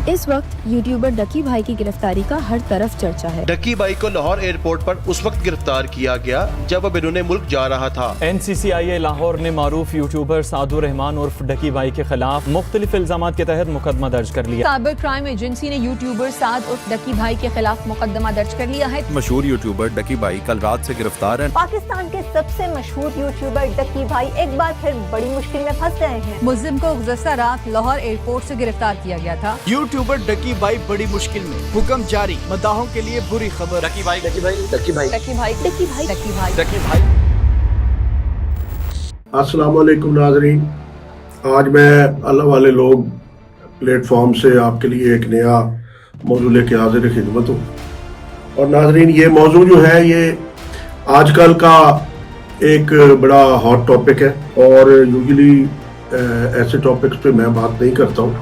اس وقت یوٹیوبر ڈکی بھائی کی گرفتاری کا ہر طرف چرچا ہے۔ ڈکی بھائی کو لاہور ایئرپورٹ پر اس وقت گرفتار کیا گیا جب وہ بیرون ملک جا رہا تھا۔ NCCIA لاہور نے معروف یوٹیوبر سعد الرحمان عرف ڈکی بھائی کے خلاف مختلف الزامات کے تحت مقدمہ درج کر لیا۔ سائبر کرائم ایجنسی نے یوٹیوبر سعد عرف ڈکی بھائی کے خلاف مقدمہ درج کر لیا ہے۔ مشہور یوٹیوبر ڈکی بھائی کل رات سے گرفتار ہیں۔ پاکستان کے سب سے مشہور یوٹیوبر ڈکی بھائی ایک بار پھر بڑی مشکل میں پھنس گئے ہیں۔ ملزم کو گزشتہ رات لاہور ایئرپورٹ سے گرفتار کیا گیا تھا۔ یوٹیوبر ڈکی بھائی بڑی مشکل میں، حکم جاری، مداحوں کے لیے بری خبر۔ ڈکی بھائی ڈکی بھائی ڈکی بھائی ڈکی بھائی ڈکی بھائی۔ السلام علیکم ناظرین، آج میں اللہ والے لوگ پلیٹ فارم سے آپ کے لیے ایک نیا موضوع لے کے حاضر خدمت ہوں۔ اور ناظرین، یہ موضوع جو ہے یہ آج کل کا ایک بڑا ہاٹ ٹاپک ہے، اور یوزلی ایسے ٹاپکس پہ میں بات نہیں کرتا ہوں،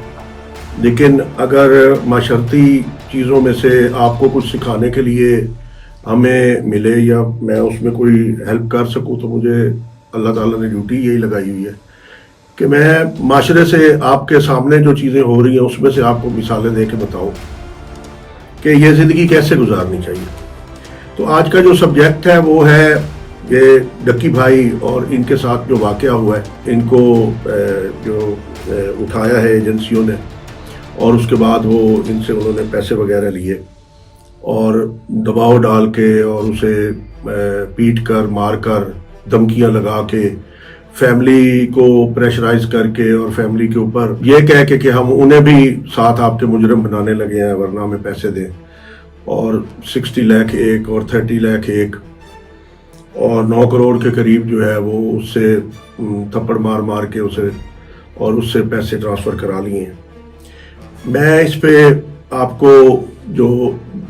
لیکن اگر معاشرتی چیزوں میں سے آپ کو کچھ سکھانے کے لیے ہمیں ملے یا میں اس میں کوئی ہیلپ کر سکوں تو مجھے اللہ تعالیٰ نے ڈیوٹی یہی لگائی ہوئی ہے کہ میں معاشرے سے آپ کے سامنے جو چیزیں ہو رہی ہیں اس میں سے آپ کو مثالیں دے کے بتاؤں کہ یہ زندگی کیسے گزارنی چاہیے۔ تو آج کا جو سبجیکٹ ہے وہ ہے یہ ڈکی بھائی اور ان کے ساتھ جو واقعہ ہوا ہے، ان کو جو اٹھایا ہے ایجنسیوں نے، اور اس کے بعد وہ ان سے انہوں نے پیسے وغیرہ لیے اور دباؤ ڈال کے اور اسے پیٹ کر، مار کر، دھمکیاں لگا کے، فیملی کو پریشرائز کر کے اور فیملی کے اوپر یہ کہہ کے کہ ہم انہیں بھی ساتھ آپ کے مجرم بنانے لگے ہیں ورنہ ہمیں پیسے دیں، اور 60 لاکھ ایک اور 30 لاکھ ایک اور 9 کروڑ کے قریب جو ہے وہ اس سے تھپڑ مار مار کے اسے اور اس سے پیسے ٹرانسفر کرا لیے ہیں۔ میں اس پہ آپ کو جو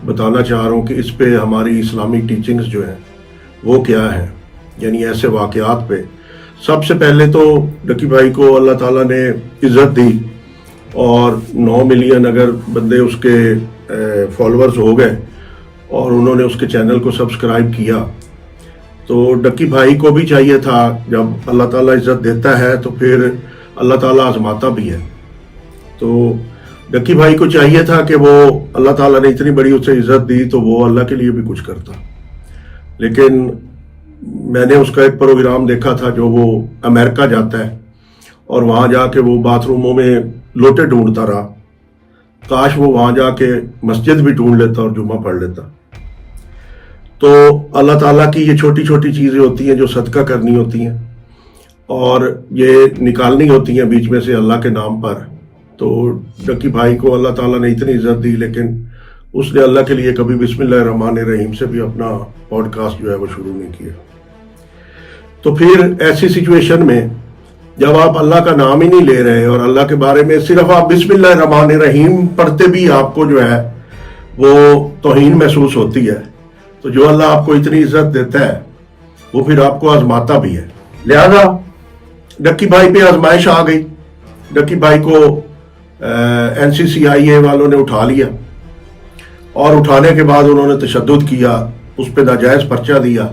بتانا چاہ رہا ہوں کہ اس پہ ہماری اسلامک ٹیچنگز جو ہیں وہ کیا ہے، یعنی ایسے واقعات پہ سب سے پہلے تو ڈکی بھائی کو اللہ تعالیٰ نے عزت دی، اور 9 ملین اگر بندے اس کے فالورز ہو گئے اور انہوں نے اس کے چینل کو سبسکرائب کیا، تو ڈکی بھائی کو بھی چاہیے تھا، جب اللہ تعالیٰ عزت دیتا ہے تو پھر اللہ تعالیٰ آزماتا بھی ہے۔ تو ڈکی بھائی کو چاہیے تھا کہ وہ اللہ تعالیٰ نے اتنی بڑی اسے عزت دی تو وہ اللہ کے لیے بھی کچھ کرتا، لیکن میں نے اس کا ایک پروگرام دیکھا تھا جو وہ امریکہ جاتا ہے اور وہاں جا کے وہ باتھ روموں میں لوٹے ڈھونڈتا رہا، کاش وہ وہاں جا کے مسجد بھی ڈھونڈ لیتا اور جمعہ پڑھ لیتا۔ تو اللہ تعالیٰ کی یہ چھوٹی چھوٹی چیزیں ہوتی ہیں جو صدقہ کرنی ہوتی ہیں اور یہ نکالنی ہوتی ہیں بیچ میں سے اللہ کے نام پر۔ تو ڈکی بھائی کو اللہ تعالیٰ نے اتنی عزت دی، لیکن اس نے اللہ کے لیے کبھی بسم اللہ الرحمن الرحیم سے بھی اپنا پوڈ کاسٹ جو ہے وہ شروع نہیں کیا۔ تو پھر ایسی سچویشن میں جب آپ اللہ کا نام ہی نہیں لے رہے اور اللہ کے بارے میں صرف آپ بسم اللہ الرحمن الرحیم پڑھتے بھی آپ کو جو ہے وہ توہین محسوس ہوتی ہے، تو جو اللہ آپ کو اتنی عزت دیتا ہے وہ پھر آپ کو آزماتا بھی ہے۔ لہذا ڈکی بھائی پہ آزمائش آ گئی، ڈکی بھائی کو NCCIA والوں نے اٹھا لیا، اور اٹھانے کے بعد انہوں نے تشدد کیا، اس پہ ناجائز پرچہ دیا،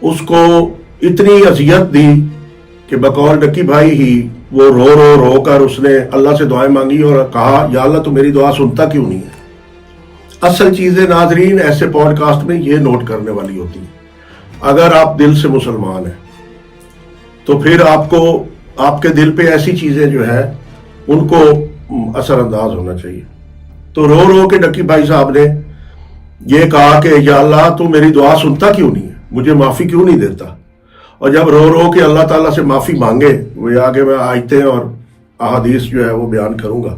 اس کو اتنی اذیت دی کہ بقول ڈکی بھائی ہی وہ رو رو رو کر اس نے اللہ سے دعائیں مانگی اور کہا یا اللہ تو میری دعا سنتا کیوں نہیں ہے۔ اصل چیزیں ناظرین ایسے پوڈ کاسٹ میں یہ نوٹ کرنے والی ہوتی ہیں۔ اگر آپ دل سے مسلمان ہیں تو پھر آپ کو آپ کے دل پہ ایسی چیزیں جو ہے ان کو اثر انداز ہونا چاہیے۔ تو رو رو کے ڈکی بھائی صاحب نے یہ کہا کہ یا اللہ تو میری دعا سنتا کیوں نہیں ہے، مجھے معافی کیوں نہیں دیتا۔ اور جب رو رو کے اللہ تعالیٰ سے معافی مانگے، وہ آگے میں آیتیں اور احادیث جو ہے وہ بیان کروں گا،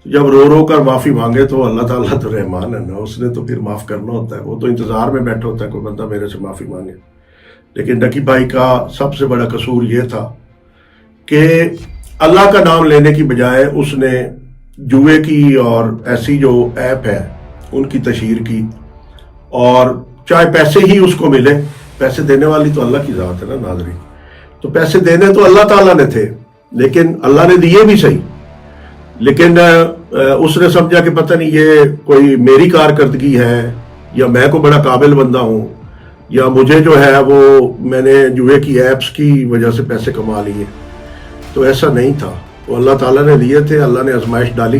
جب رو رو کر معافی مانگے تو اللہ تعالیٰ تو رحمان ہے نا، اس نے تو پھر معاف کرنا ہوتا ہے، وہ تو انتظار میں بیٹھا ہوتا ہے کوئی بندہ میرے سے معافی مانگے۔ لیکن ڈکی بھائی کا سب سے بڑا قصور یہ تھا کہ اللہ کا نام لینے کی بجائے اس نے جوئے کی اور ایسی جو ایپ ہے ان کی تشہیر کی، اور چاہے پیسے ہی اس کو ملے، پیسے دینے والی تو اللہ کی ذات ہے نا ناظرین، تو پیسے دینے تو اللہ تعالیٰ نے تھے، لیکن اللہ نے دیے بھی صحیح، لیکن اس نے سمجھا کہ پتہ نہیں یہ کوئی میری کارکردگی ہے یا میں کو بڑا قابل بندہ ہوں یا مجھے جو ہے وہ میں نے جوئے کی ایپس کی وجہ سے پیسے کما لیے۔ تو ایسا نہیں تھا، وہ اللہ تعالیٰ نے دیے تھے، اللہ نے آزمائش ڈالی،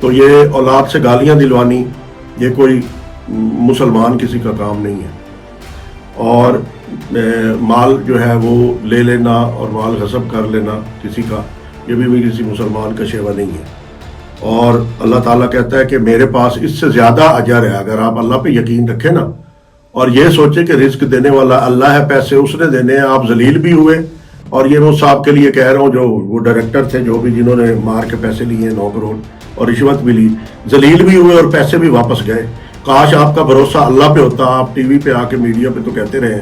تو یہ اولاد سے گالیاں دلوانی یہ کوئی مسلمان کسی کا کام نہیں ہے، اور مال جو ہے وہ لے لینا اور مال غصب کر لینا کسی کا، یہ بھی کسی مسلمان کا شیوا نہیں ہے۔ اور اللہ تعالیٰ کہتا ہے کہ میرے پاس اس سے زیادہ اجر ہے۔ اگر آپ اللہ پہ یقین رکھیں نا اور یہ سوچیں کہ رزق دینے والا اللہ ہے، پیسے اس نے دینے ہیں، آپ ذلیل بھی ہوئے، اور یہ وہ صاحب کے لیے کہہ رہا ہوں جو وہ ڈائریکٹر تھے جو بھی جنہوں نے مار کے پیسے لیے 9 کروڑ اور رشوت بھی لی، ذلیل بھی ہوئے اور پیسے بھی واپس گئے۔ کاش آپ کا بھروسہ اللہ پہ ہوتا۔ آپ ٹی وی پہ آ کے میڈیا پہ تو کہتے رہے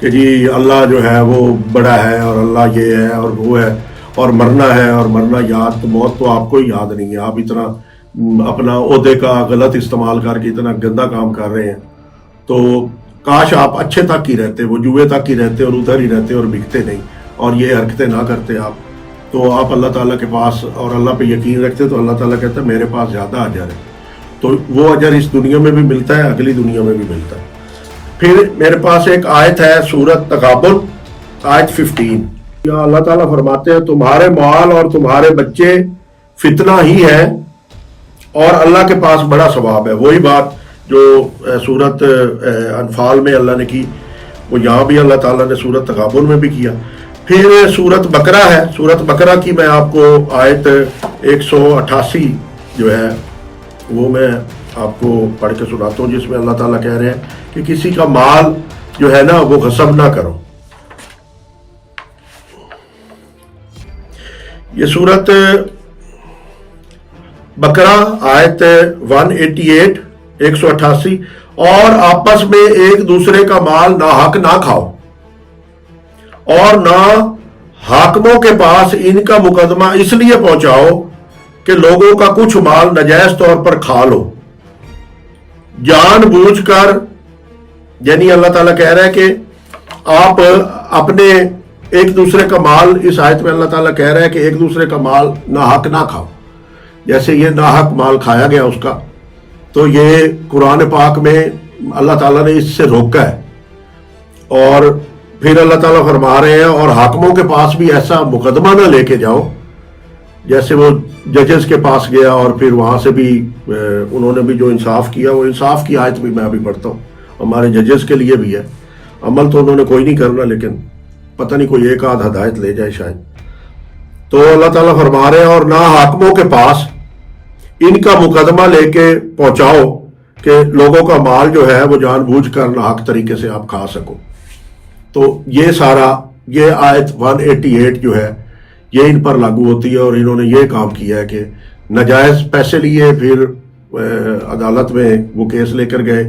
کہ جی اللہ جو ہے وہ بڑا ہے اور اللہ یہ ہے اور وہ ہے اور مرنا ہے اور مرنا یاد، تو موت تو آپ کو ہی یاد نہیں ہے۔ آپ اتنا اپنا عہدے کا غلط استعمال کر کے اتنا گندا کام کر رہے ہیں، تو کاش آپ اچھے تک ہی رہتے، وہ جوئے تک ہی رہتے اور ادھر ہی رہتے اور بکتے نہیں اور یہ حرکتیں نہ کرتے آپ، تو آپ اللہ تعالیٰ کے پاس اور اللہ پہ یقین رکھتے تو اللہ تعالیٰ کہتا ہے میرے پاس زیادہ اجر ہے۔ تو وہ اجر اس دنیا میں بھی ملتا ہے، اگلی دنیا میں بھی ملتا ہے۔ پھر میرے پاس ایک آیت ہے سورۃ تغابن آیت 15، یہاں اللہ تعالیٰ فرماتے ہیں تمہارے مال اور تمہارے بچے فتنہ ہی ہے اور اللہ کے پاس بڑا ثواب ہے۔ وہی بات جو سورۃ انفال میں اللہ نے کی وہ یہاں بھی اللہ تعالیٰ نے سورۃ تغابن میں بھی کیا۔ پھر سورۃ بقرہ ہے، سورۃ بقرہ کی میں آپ کو آیت 188 جو ہے وہ میں آپ کو پڑھ کے سناتا ہوں، جس میں اللہ تعالیٰ کہہ رہے ہیں کہ کسی کا مال جو ہے نا وہ غصب نہ کرو۔ یہ سورۃ بقرہ آیت 188 188، اور آپس میں ایک دوسرے کا مال ناحق نہ کھاؤ اور نہ حاکموں کے پاس ان کا مقدمہ اس لیے پہنچاؤ کہ لوگوں کا کچھ مال ناجائز طور پر کھا لو جان بوجھ کر۔ یعنی اللہ تعالیٰ کہہ رہا ہے کہ آپ اپنے ایک دوسرے کا مال، اس آیت میں اللہ تعالیٰ کہہ رہا ہے کہ ایک دوسرے کا مال ناحق نہ کھاؤ، جیسے یہ ناحق مال کھایا گیا اس کا، تو یہ قرآن پاک میں اللہ تعالیٰ نے اس سے روکا ہے۔ اور پھر اللہ تعالیٰ فرما رہے ہیں اور حاکموں کے پاس بھی ایسا مقدمہ نہ لے کے جاؤ، جیسے وہ ججز کے پاس گیا اور پھر وہاں سے بھی انہوں نے بھی جو انصاف کیا، وہ انصاف کی آیت بھی میں ابھی پڑھتا ہوں، ہمارے ججز کے لیے بھی ہے۔ عمل تو انہوں نے کوئی نہیں کرنا، لیکن پتہ نہیں کوئی ایک آدھ ہدایت لے جائے شاید۔ تو اللہ تعالیٰ فرما رہے ہیں اور نہ حاکموں کے پاس ان کا مقدمہ لے کے پہنچاؤ کہ لوگوں کا مال جو ہے وہ جان بوجھ کر ناحق طریقے سے آپ کھا سکو۔ تو یہ سارا یہ آیت 188 جو ہے یہ ان پر لاگو ہوتی ہے، اور انہوں نے یہ کام کیا ہے کہ ناجائز پیسے لیے، پھر عدالت میں وہ کیس لے کر گئے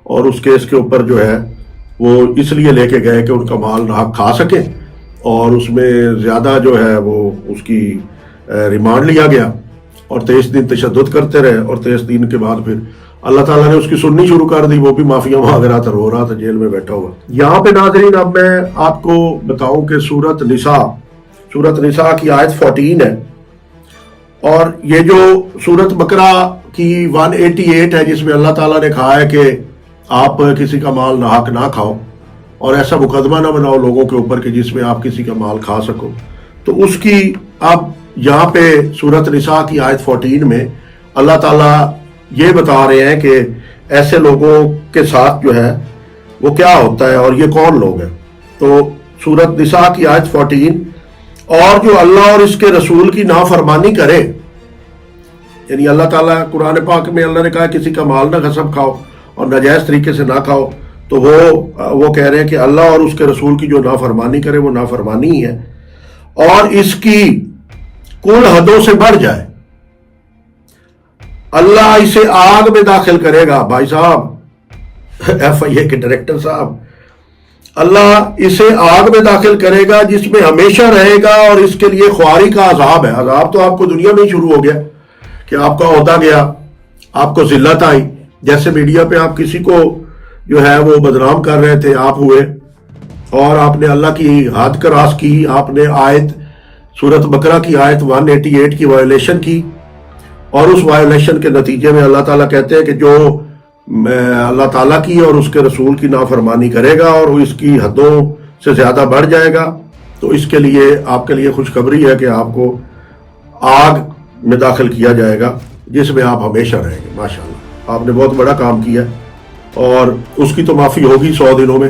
اور اس کیس کے اوپر جو ہے وہ اس لیے لے کے گئے کہ ان کا مال ناحق کھا سکیں، اور اس میں زیادہ جو ہے وہ اس کی ریمانڈ لیا گیا اور 23 دن تشدد کرتے رہے، اور 23 دن کے بعد پھر اللہ تعالیٰ نے اس کی سننی شروع کر دی، وہ بھی معافیاں مانگ رہا تھا، رو رہا تھا جیل میں بیٹھا ہوا۔ یہاں پہ ناظرین اب میں آپ کو بتاؤں کہ سورۃ نساء کی آیت 14 ہے، اور یہ جو سورۃ بقرہ کی 188 ہے جس میں اللہ تعالیٰ نے کہا ہے کہ آپ کسی کا مال ناحق نہ کھاؤ اور ایسا مقدمہ نہ بناؤ لوگوں کے اوپر کہ جس میں آپ کسی کا مال کھا سکو، تو اس کی اب یہاں پہ سورۃ نساء کی آیت 14 میں اللہ تعالیٰ یہ بتا رہے ہیں کہ ایسے لوگوں کے ساتھ جو ہے وہ کیا ہوتا ہے اور یہ کون لوگ ہیں۔ تو سورۃ نساء کی آیت 14، اور جو اللہ اور اس کے رسول کی نافرمانی کرے، یعنی اللہ تعالیٰ قرآن پاک میں اللہ نے کہا کسی کا مال نہ غصب کھاؤ اور ناجائز طریقے سے نہ کھاؤ، تو وہ کہہ رہے ہیں کہ اللہ اور اس کے رسول کی جو نافرمانی کرے وہ نافرمانی ہی ہے، اور اس کی کل حدوں سے بڑھ جائے اللہ اسے آگ میں داخل کرے گا۔ بھائی صاحب FIA کے ڈائریکٹر صاحب، اللہ اسے آگ میں داخل کرے گا جس میں ہمیشہ رہے گا، اور اس کے لیے خواری کا عذاب ہے۔ عذاب تو آپ کو دنیا میں ہی شروع ہو گیا کہ آپ کا عہدہ گیا، آپ کو ذلت آئی، جیسے میڈیا پہ آپ کسی کو جو ہے وہ بدنام کر رہے تھے آپ ہوئے، اور آپ نے اللہ کی حد کراس کی، آپ نے آیت سورۃ بقرہ کی آیت 188 کی وائلیشن کی، اور اس وائلیشن کے نتیجے میں اللہ تعالیٰ کہتے ہیں کہ جو اللہ تعالیٰ کی اور اس کے رسول کی نافرمانی کرے گا اور وہ اس کی حدوں سے زیادہ بڑھ جائے گا، تو اس کے لیے آپ کے لیے خوشخبری ہے کہ آپ کو آگ میں داخل کیا جائے گا۔ جس میں آپ ہمیشہ رہیں گے. ماشاءاللہ آپ نے بہت بڑا کام کیا ہے اور اس کی تو معافی ہوگی 100 دنوں میں,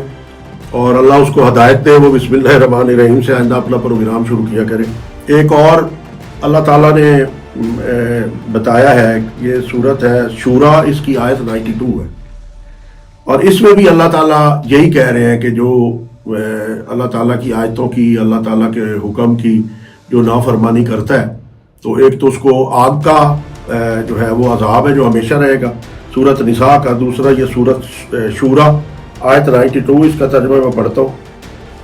اور اللہ اس کو ہدایت دے, وہ بسم اللہ الرحمن الرحیم سے آئندہ اپنا پروگرام شروع کیا کرے. ایک اور اللہ تعالیٰ نے بتایا ہے, یہ صورت ہے شورا, اس کی آیت 92 ہے, اور اس میں بھی اللہ تعالیٰ یہی کہہ رہے ہیں کہ جو اللہ تعالیٰ کی آیتوں کی, اللہ تعالیٰ کے حکم کی جو نافرمانی کرتا ہے تو ایک تو اس کو آگ کا جو ہے وہ عذاب ہے جو ہمیشہ رہے گا, سورت نساء کا. دوسرا یہ سورت شورا آیت 92, اس کا ترجمہ میں پڑھتا ہوں.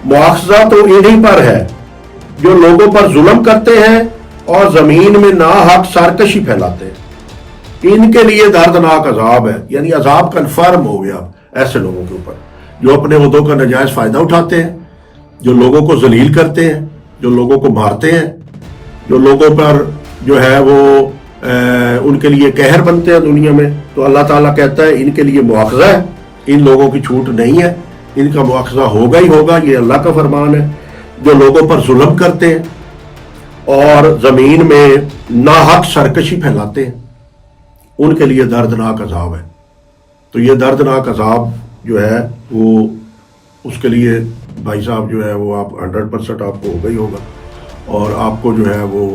مواخذہ تو انہی پر ہے جو لوگوں پر ظلم کرتے ہیں اور زمین میں ناحق سرکشی پھیلاتے ہیں, ان کے لیے دردناک عذاب ہے. یعنی عذاب کنفرم ہو گیا ایسے لوگوں کے اوپر جو اپنے عہدوں کا ناجائز فائدہ اٹھاتے ہیں, جو لوگوں کو ذلیل کرتے ہیں, جو لوگوں کو مارتے ہیں, جو لوگوں پر جو ہے وہ ان کے لیے قہر بنتے ہیں دنیا میں. تو اللہ تعالیٰ کہتا ہے ان کے لیے مواخذہ ہے, ان لوگوں کی چھوٹ نہیں ہے, ان کا مواخذہ ہوگا ہی ہوگا, یہ اللہ کا فرمان ہے. جو لوگوں پر ظلم کرتے ہیں اور زمین میں ناحق سرکشی پھیلاتے ہیں ان کے لیے دردناک عذاب ہے. تو یہ دردناک عذاب جو ہے وہ اس کے لیے بھائی صاحب جو ہے وہ آپ 100% آپ کو ہوگا ہی ہوگا, اور آپ کو جو ہے وہ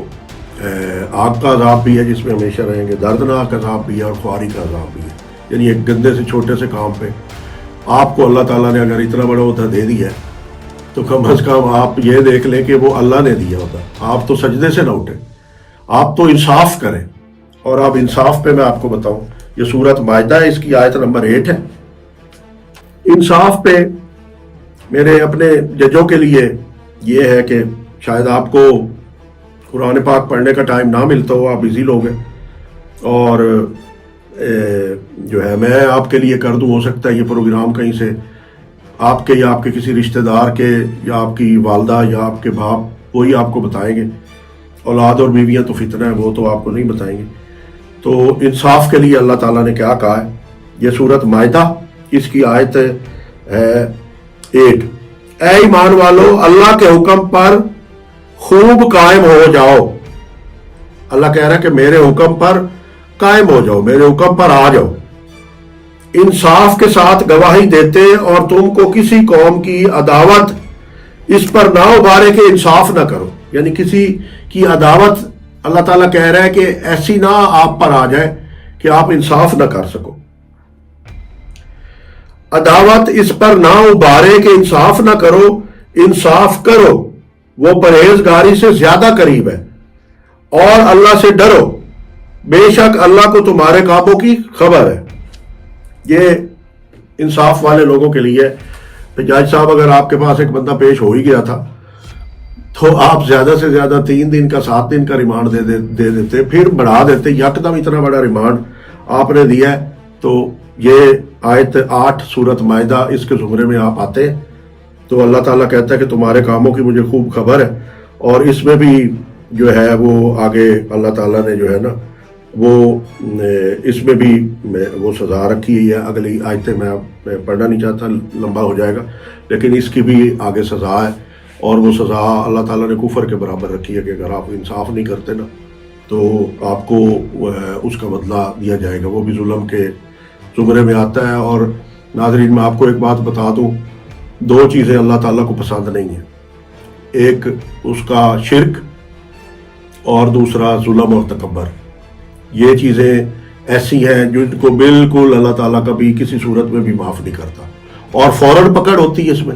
آگ کا عذاب بھی ہے جس میں ہمیشہ رہیں گے, دردناک عذاب بھی ہے اور خواری کا عذاب بھی ہے. یعنی ایک گندے سے چھوٹے سے کام پہ آپ کو اللہ تعالیٰ نے اگر اتنا بڑا عہدہ دے دیا ہے تو کم از کم آپ یہ دیکھ لیں کہ وہ اللہ نے دیا ہوتا. آپ تو سجدے سے نہ اٹھیں, آپ تو انصاف کریں. اور آپ انصاف پہ میں آپ کو بتاؤں, یہ سورت مائدہ ہے, اس کی آیت نمبر 8 ہے. انصاف پہ میرے اپنے ججوں کے لیے یہ ہے کہ شاید آپ کو قرآن پاک پڑھنے کا ٹائم نہ ملتا ہو, آپ بزی لوگ ہیں, اور جو ہے میں آپ کے لیے کر دوں, ہو سکتا ہے یہ پروگرام کہیں سے آپ کے یا آپ کے کسی رشتہ دار کے یا آپ کی والدہ یا آپ کے باپ وہی آپ کو بتائیں گے. اولاد اور بیویاں تو فتنہ ہے, وہ تو آپ کو نہیں بتائیں گے. تو انصاف کے لیے اللہ تعالیٰ نے کیا کہا ہے, یہ سورت مائدہ اس کی آیت ہے 8. اے ایمان والو اللہ کے حکم پر خوب قائم ہو جاؤ. اللہ کہہ رہا ہے کہ میرے حکم پر قائم ہو جاؤ, میرے حکم پر آ جاؤ. انصاف کے ساتھ گواہی دیتے اور تم کو کسی قوم کی عداوت اس پر نہ ابھارے کہ انصاف نہ کرو. یعنی کسی کی عداوت اللہ تعالیٰ کہہ رہا ہے کہ ایسی نہ آپ پر آ جائے کہ آپ انصاف نہ کر سکو. عداوت اس پر نہ ابھارے کہ انصاف نہ کرو, انصاف کرو, وہ پرہیزگاری سے زیادہ قریب ہے. اور اللہ سے ڈرو, بے شک اللہ کو تمہارے کاموں کی خبر ہے. یہ انصاف والے لوگوں کے لیے. جج صاحب اگر آپ کے پاس ایک بندہ پیش ہو ہی گیا تھا تو آپ زیادہ سے زیادہ 3 دن کا 7 دن کا ریمانڈ دے دیتے, پھر بڑھا دیتے. یکدم اتنا بڑا ریمانڈ آپ نے دیا ہے. تو یہ آیت 8 سورت مائدہ اس کے زمرے میں آپ آتے ہیں. تو اللہ تعالیٰ کہتا ہے کہ تمہارے کاموں کی مجھے خوب خبر ہے. اور اس میں بھی جو ہے وہ آگے اللہ تعالیٰ نے جو ہے نا وہ اس میں بھی وہ سزا رکھی ہے. اگلی آیتیں میں پڑھنا نہیں چاہتا, لمبا ہو جائے گا, لیکن اس کی بھی آگے سزا ہے. اور وہ سزا اللہ تعالیٰ نے کفر کے برابر رکھی ہے کہ اگر آپ انصاف نہیں کرتے نا تو آپ کو اس کا بدلہ دیا جائے گا. وہ بھی ظلم کے زمرے میں آتا ہے. اور ناظرین میں آپ کو ایک بات بتا دوں, 2 چیزیں اللہ تعالیٰ کو پسند نہیں ہیں. ایک اس کا شرک اور دوسرا ظلم اور تکبر. یہ چیزیں ایسی ہیں جن کو بالکل اللہ تعالیٰ کبھی کسی صورت میں بھی معاف نہیں کرتا, اور فوراً پکڑ ہوتی ہے اس میں.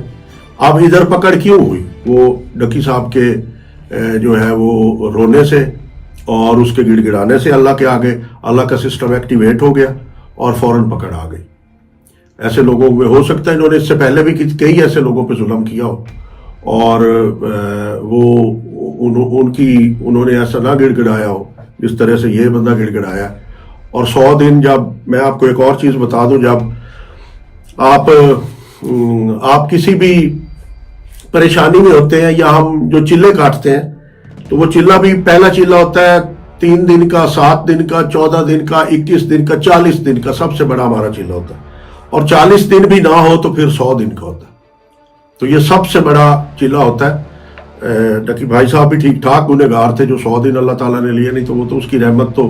اب ادھر پکڑ کیوں ہوئی؟ وہ ڈکی صاحب کے جو ہے وہ رونے سے اور اس کے گڑ گڑانے سے اللہ کے آگے اللہ کا سسٹم ایکٹیویٹ ہو گیا اور فوراً پکڑ آ گئی. ایسے لوگوں میں ہو سکتا ہے انہوں نے اس سے پہلے بھی کئی ایسے لوگوں پہ ظلم کیا ہو, اور وہ انہوں نے ایسا نہ گڑ گڑایا ہو جس طرح سے یہ بندہ گڑ گڑایا. اور 100 دن جب میں آپ کو ایک اور چیز بتا دوں, جب آپ کسی بھی پریشانی میں ہوتے ہیں یا ہم جو چلے کاٹتے ہیں تو وہ چلہ بھی پہلا چلہ ہوتا ہے 3 دن کا, 7 دن کا, 14 دن کا, 21 دن کا, 40 دن کا, سب سے بڑا ہمارا چلہ ہوتا ہے. اور 40 دن بھی نہ ہو تو پھر 100 دن کا ہوتا ہے. تو یہ سب سے بڑا چلہ ہوتا ہے. ڈکی بھائی صاحب بھی ٹھیک ٹھاک گنہگار تھے جو 100 دن اللہ تعالیٰ نے لیے, نہیں تو وہ تو اس کی رحمت تو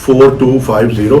4250,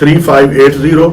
3580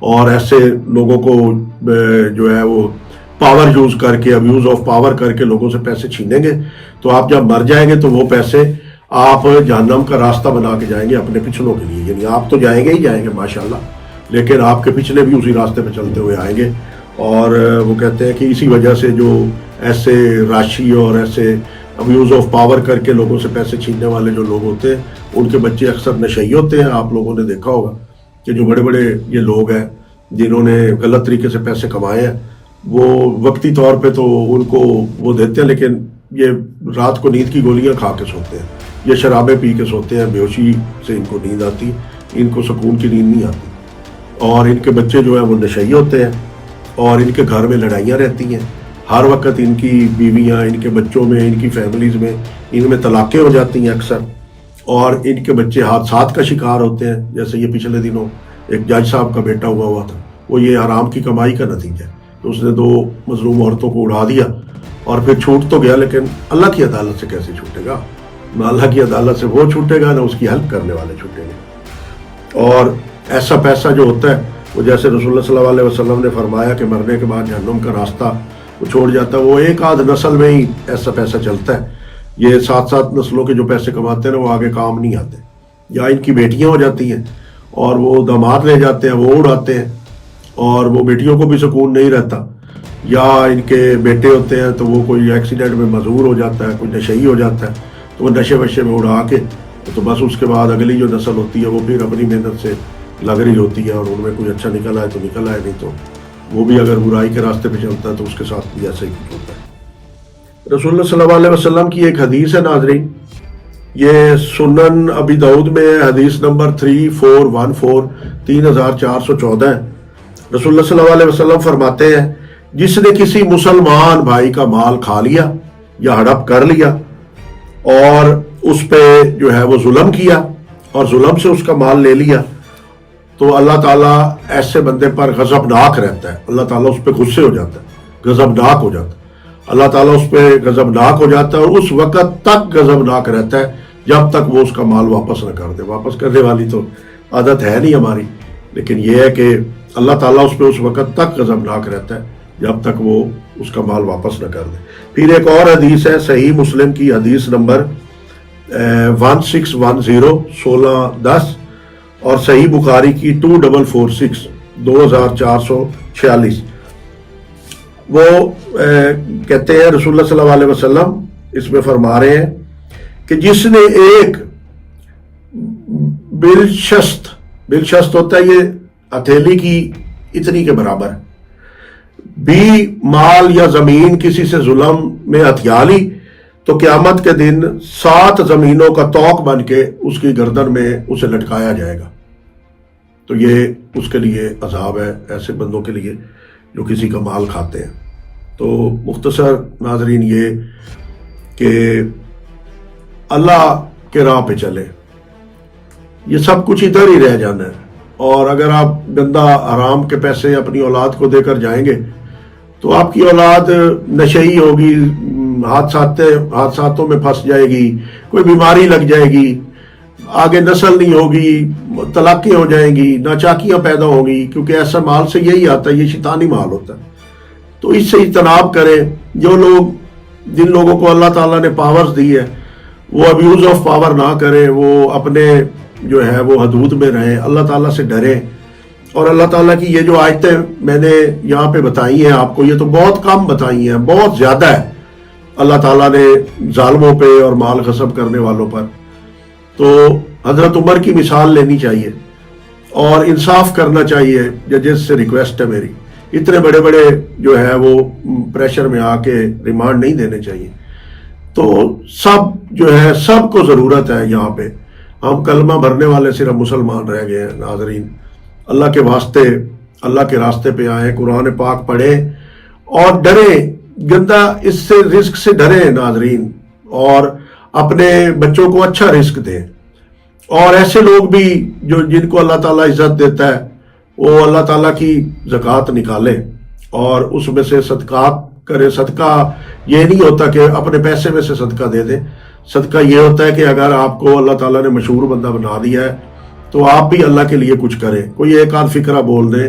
اور ایسے لوگوں کو جو ہے وہ پاور یوز کر کے ابیوز آف پاور کر کے لوگوں سے پیسے چھینیں گے، تو آپ جب مر جائیں گے تو وہ پیسے آپ جہنم کا راستہ بنا کے جائیں گے اپنے پچھلوں کے لیے. یعنی آپ تو جائیں گے ہی جائیں گے ماشاءاللہ، لیکن آپ کے پچھلے بھی اسی راستے پہ چلتے ہوئے آئیں گے. اور وہ کہتے ہیں کہ اسی وجہ سے جو ایسے راشی اور ایسے ابیوز آف پاور کر کے لوگوں سے پیسے چھیننے والے جو لوگ ہوتے ہیں ان کے بچے اکثر نشئی ہوتے ہیں. آپ لوگوں نے دیکھا ہوگا کہ جو بڑے بڑے یہ لوگ ہیں جنہوں نے غلط طریقے سے پیسے کمائے ہیں، وہ وقتی طور پہ تو ان کو وہ دیتے ہیں، لیکن یہ رات کو نیند کی گولیاں کھا کے سوتے ہیں، یہ شرابیں پی کے سوتے ہیں، بے ہوشی سے ان کو نیند آتی، ان کو سکون کی نیند نہیں آتی. اور ان کے بچے جو ہیں وہ نشئی ہوتے ہیں، اور ان کے گھر میں لڑائیاں رہتی ہیں ہر وقت. ان کی بیویاں، ان کے بچوں میں، ان کی فیملیز میں، ان میں طلاقیں ہو جاتی ہیں اکثر، اور ان کے بچے حادثات کا شکار ہوتے ہیں. جیسے یہ پچھلے دنوں ایک جج صاحب کا بیٹا ہوا تھا، وہ یہ حرام کی کمائی کا نتیجہ ہے. تو اس نے 2 مظلوم عورتوں کو اڑا دیا اور پھر چھوٹ تو گیا، لیکن اللہ کی عدالت سے کیسے چھوٹے گا؟ نہ اللہ کی عدالت سے وہ چھوٹے گا، نہ اس کی ہیلپ کرنے والے چھوٹیں گے. اور ایسا پیسہ جو ہوتا ہے وہ جیسے رسول اللہ صلی اللہ علیہ وسلم نے فرمایا کہ مرنے کے بعد جہنم کا راستہ وہ چھوڑ جاتا ہے، وہ ایک آدھ نسل میں ہی ایسا پیسہ چلتا ہے. یہ 7 نسلوں کے جو پیسے کماتے ہیں نا وہ آگے کام نہیں آتے. یا ان کی بیٹیاں ہو جاتی ہیں اور وہ داماد لے جاتے ہیں، وہ اڑاتے ہیں، اور وہ بیٹیوں کو بھی سکون نہیں رہتا. یا ان کے بیٹے ہوتے ہیں تو وہ کوئی ایکسیڈنٹ میں معذور ہو جاتا ہے، کوئی نشئی ہو جاتا ہے، تو وہ نشے وشے میں اڑا کے تو بس اس کے بعد اگلی جو نسل ہوتی ہے وہ پھر اپنی محنت سے لگ رہی ہوتی ہے، اور ان میں کوئی اچھا نکل آئے تو نکل آئے، نہیں تو وہ بھی اگر برائی کے راستے پہ چلتا ہے تو اس کے ساتھ بھی ایسا ہی کچھ ہوتا ہے. رسول اللہ صلی اللہ علیہ وسلم کی ایک حدیث ہے ناظرین، یہ سنن ابی داؤد میں حدیث نمبر 3414 3414 ہے. رسول اللہ صلی اللہ علیہ وسلم فرماتے ہیں جس نے کسی مسلمان بھائی کا مال کھا لیا یا ہڑپ کر لیا اور اس پہ جو ہے وہ ظلم کیا اور ظلم سے اس کا مال لے لیا، تو اللہ تعالیٰ ایسے بندے پر غضبناک رہتا ہے. اللہ تعالیٰ اس پہ غصے ہو جاتا ہے، غضبناک ہو جاتا ہے. اللہ تعالیٰ اس پہ غضبناک ہو جاتا ہے اور اس وقت تک غضبناک رہتا ہے جب تک وہ اس کا مال واپس نہ کر دے. واپس کرنے والی تو عادت ہے نہیں ہماری، لیکن یہ ہے کہ اللہ تعالیٰ اس پہ اس وقت تک غضبناک رہتا ہے جب تک وہ اس کا مال واپس نہ کر دے. پھر ایک اور حدیث ہے صحیح مسلم کی حدیث نمبر 1610 1610 اور صحیح بخاری کی 2446 2446. وہ کہتے ہیں رسول اللہ صلی اللہ علیہ وسلم اس میں فرما رہے ہیں کہ جس نے ایک بلشست ہوتا ہے یہ ہتھیلی کی اتنی کے برابر بھی مال یا زمین کسی سے ظلم میں ہتھیا لی تو قیامت کے دن 7 زمینوں کا توق بن کے اس کی گردن میں اسے لٹکایا جائے گا. تو یہ اس کے لیے عذاب ہے ایسے بندوں کے لیے جو کسی کا مال کھاتے ہیں. تو مختصر ناظرین یہ کہ اللہ کے راہ پہ چلے، یہ سب کچھ ادھر ہی رہ جانا ہے. اور اگر آپ گندا حرام کے پیسے اپنی اولاد کو دے کر جائیں گے تو آپ کی اولاد نشئی ہوگی، حادثاتوں میں پھنس جائے گی، کوئی بیماری لگ جائے گی، آگے نسل نہیں ہوگی، طلاقیں ہو جائیں گی، ناچاکیاں پیدا ہوں گی، کیونکہ ایسا مال سے یہی آتا ہے، یہ شیطانی مال ہوتا ہے. تو اس سے اجتناب کریں. جن لوگوں کو اللہ تعالیٰ نے پاورز دی ہے وہ ابیوز آف پاور نہ کریں، وہ اپنے جو ہے وہ حدود میں رہیں، اللہ تعالیٰ سے ڈریں. اور اللہ تعالیٰ کی یہ جو آیتیں میں نے یہاں پہ بتائی ہیں آپ کو، یہ تو بہت کم بتائی ہیں، بہت زیادہ ہے اللہ تعالیٰ نے ظالموں پہ اور مال غصب کرنے والوں پر. تو حضرت عمر کی مثال لینی چاہیے اور انصاف کرنا چاہیے. ججز سے ریکویسٹ ہے میری، اتنے بڑے بڑے جو ہے وہ پریشر میں آ کے ریمانڈ نہیں دینے چاہیے. تو سب جو ہے سب کو ضرورت ہے یہاں پہ. ہم کلمہ بھرنے والے صرف مسلمان رہ گئے ہیں. ناظرین اللہ کے واسطے اللہ کے راستے پہ آئیں، قرآن پاک پڑھیں اور ڈریں، گندا اس سے رزق سے ڈریں ناظرین، اور اپنے بچوں کو اچھا رزق دیں. اور ایسے لوگ بھی جن کو اللہ تعالیٰ عزت دیتا ہے وہ اللہ تعالیٰ کی زکوٰۃ نکالیں اور اس میں سے صدقات کریں. صدقہ یہ نہیں ہوتا کہ اپنے پیسے میں سے صدقہ دے دیں. صدقہ یہ ہوتا ہے کہ اگر آپ کو اللہ تعالیٰ نے مشہور بندہ بنا دیا ہے تو آپ بھی اللہ کے لیے کچھ کریں. کوئی ایک آدھ فکرہ بول دیں